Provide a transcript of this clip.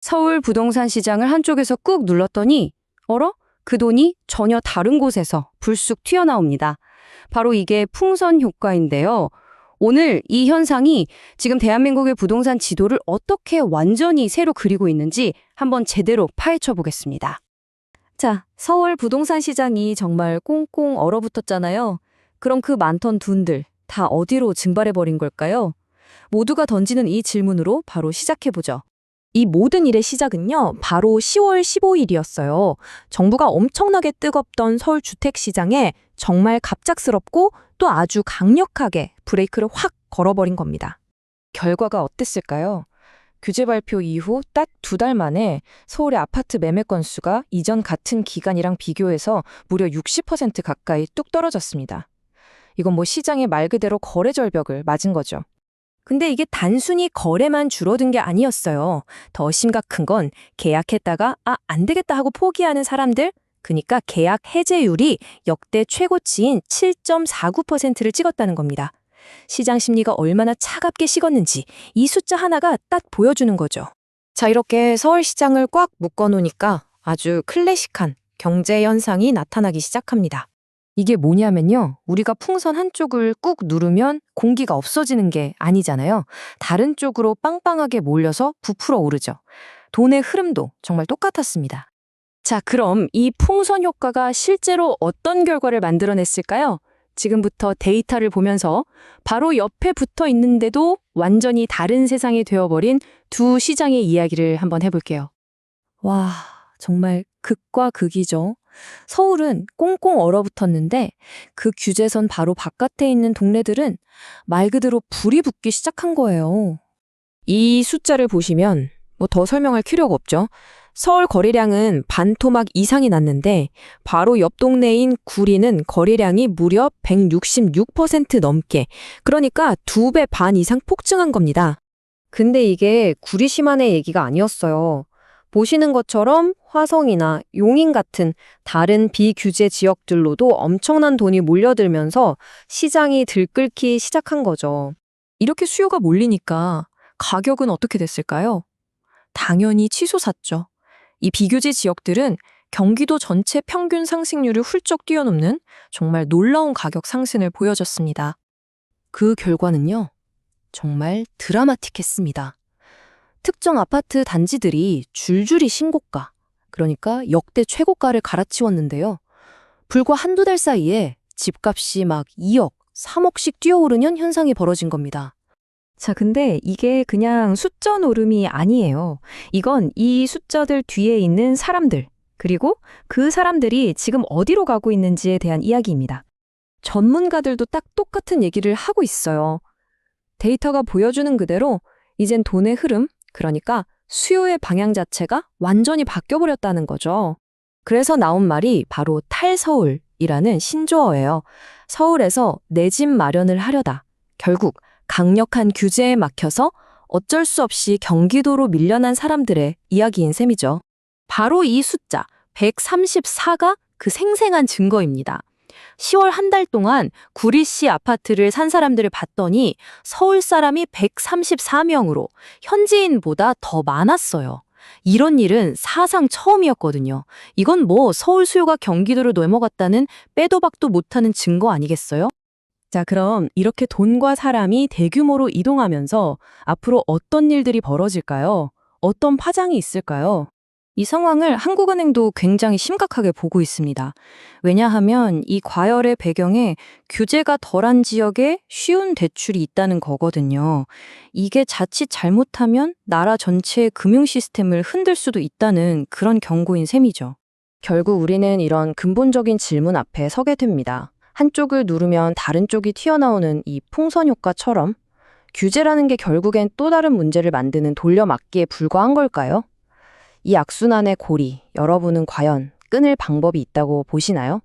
서울 부동산 시장을 한쪽에서 꾹 눌렀더니 어라? 그 돈이 전혀 다른 곳에서 불쑥 튀어나옵니다. 바로 이게 풍선 효과인데요. 오늘 이 현상이 지금 대한민국의 부동산 지도를 어떻게 완전히 새로 그리고 있는지 한번 제대로 파헤쳐 보겠습니다. 자, 서울 부동산 시장이 정말 꽁꽁 얼어붙었잖아요. 그럼 그 많던 돈들 다 어디로 증발해버린 걸까요? 모두가 던지는 이 질문으로 바로 시작해보죠. 이 모든 일의 시작은요, 바로 10월 15일이었어요. 정부가 엄청나게 뜨겁던 서울 주택시장에 정말 갑작스럽고 또 아주 강력하게 브레이크를 확 걸어버린 겁니다. 결과가 어땠을까요? 규제 발표 이후 딱 2달 만에 서울의 아파트 매매 건수가 이전 같은 기간이랑 비교해서 무려 60% 가까이 뚝 떨어졌습니다. 이건 시장의 말 그대로 거래 절벽을 맞은 거죠. 근데 이게 단순히 거래만 줄어든 게 아니었어요. 더 심각한 건 계약했다가 안 되겠다 하고 포기하는 사람들, 그러니까 계약 해제율이 역대 최고치인 7.49%를 찍었다는 겁니다. 시장 심리가 얼마나 차갑게 식었는지 이 숫자 하나가 딱 보여주는 거죠. 자, 이렇게 서울시장을 꽉 묶어놓으니까 아주 클래식한 경제 현상이 나타나기 시작합니다. 이게 뭐냐면요. 우리가 풍선 한쪽을 꾹 누르면 공기가 없어지는 게 아니잖아요. 다른 쪽으로 빵빵하게 몰려서 부풀어 오르죠. 돈의 흐름도 정말 똑같았습니다. 자, 그럼 이 풍선 효과가 실제로 어떤 결과를 만들어냈을까요? 지금부터 데이터를 보면서 바로 옆에 붙어 있는데도 완전히 다른 세상이 되어버린 두 시장의 이야기를 한번 해볼게요. 와, 정말 극과 극이죠. 서울은 꽁꽁 얼어붙었는데 그 규제선 바로 바깥에 있는 동네들은 말 그대로 불이 붙기 시작한 거예요. 이 숫자를 보시면 더 설명할 필요가 없죠. 서울 거래량은 반토막 이상이 났는데 바로 옆 동네인 구리는 거래량이 무려 166% 넘게, 그러니까 2배 반 이상 폭증한 겁니다. 근데 이게 구리시만의 얘기가 아니었어요. 보시는 것처럼 화성이나 용인 같은 다른 비규제 지역들로도 엄청난 돈이 몰려들면서 시장이 들끓기 시작한 거죠. 이렇게 수요가 몰리니까 가격은 어떻게 됐을까요? 당연히 치솟았죠. 이 비규제 지역들은 경기도 전체 평균 상승률을 훌쩍 뛰어넘는 정말 놀라운 가격 상승을 보여줬습니다. 그 결과는요. 정말 드라마틱했습니다. 특정 아파트 단지들이 줄줄이 신고가, 그러니까 역대 최고가를 갈아치웠는데요. 불과 한두 달 사이에 집값이 막 2억, 3억씩 뛰어오르는 현상이 벌어진 겁니다. 자, 근데 이게 그냥 숫자 노름이 아니에요. 이건 이 숫자들 뒤에 있는 사람들, 그리고 그 사람들이 지금 어디로 가고 있는지에 대한 이야기입니다. 전문가들도 딱 똑같은 얘기를 하고 있어요. 데이터가 보여주는 그대로 이젠 돈의 흐름, 그러니까 수요의 방향 자체가 완전히 바뀌어버렸다는 거죠. 그래서 나온 말이 바로 탈서울이라는 신조어예요. 서울에서 내 집 마련을 하려다 결국 강력한 규제에 막혀서 어쩔 수 없이 경기도로 밀려난 사람들의 이야기인 셈이죠. 바로 이 숫자 134가 그 생생한 증거입니다. 10월 한 달 동안 구리시 아파트를 산 사람들을 봤더니 서울 사람이 134명으로 현지인보다 더 많았어요. 이런 일은 사상 처음이었거든요. 이건 서울 수요가 경기도로 넘어갔다는 빼도 박도 못하는 증거 아니겠어요? 자, 그럼 이렇게 돈과 사람이 대규모로 이동하면서 앞으로 어떤 일들이 벌어질까요? 어떤 파장이 있을까요? 이 상황을 한국은행도 굉장히 심각하게 보고 있습니다. 왜냐하면 이 과열의 배경에 규제가 덜한 지역에 쉬운 대출이 있다는 거거든요. 이게 자칫 잘못하면 나라 전체의 금융 시스템을 흔들 수도 있다는 그런 경고인 셈이죠. 결국 우리는 이런 근본적인 질문 앞에 서게 됩니다. 한쪽을 누르면 다른 쪽이 튀어나오는 이 풍선 효과처럼 규제라는 게 결국엔 또 다른 문제를 만드는 돌려막기에 불과한 걸까요? 이 악순환의 고리, 여러분은 과연 끊을 방법이 있다고 보시나요?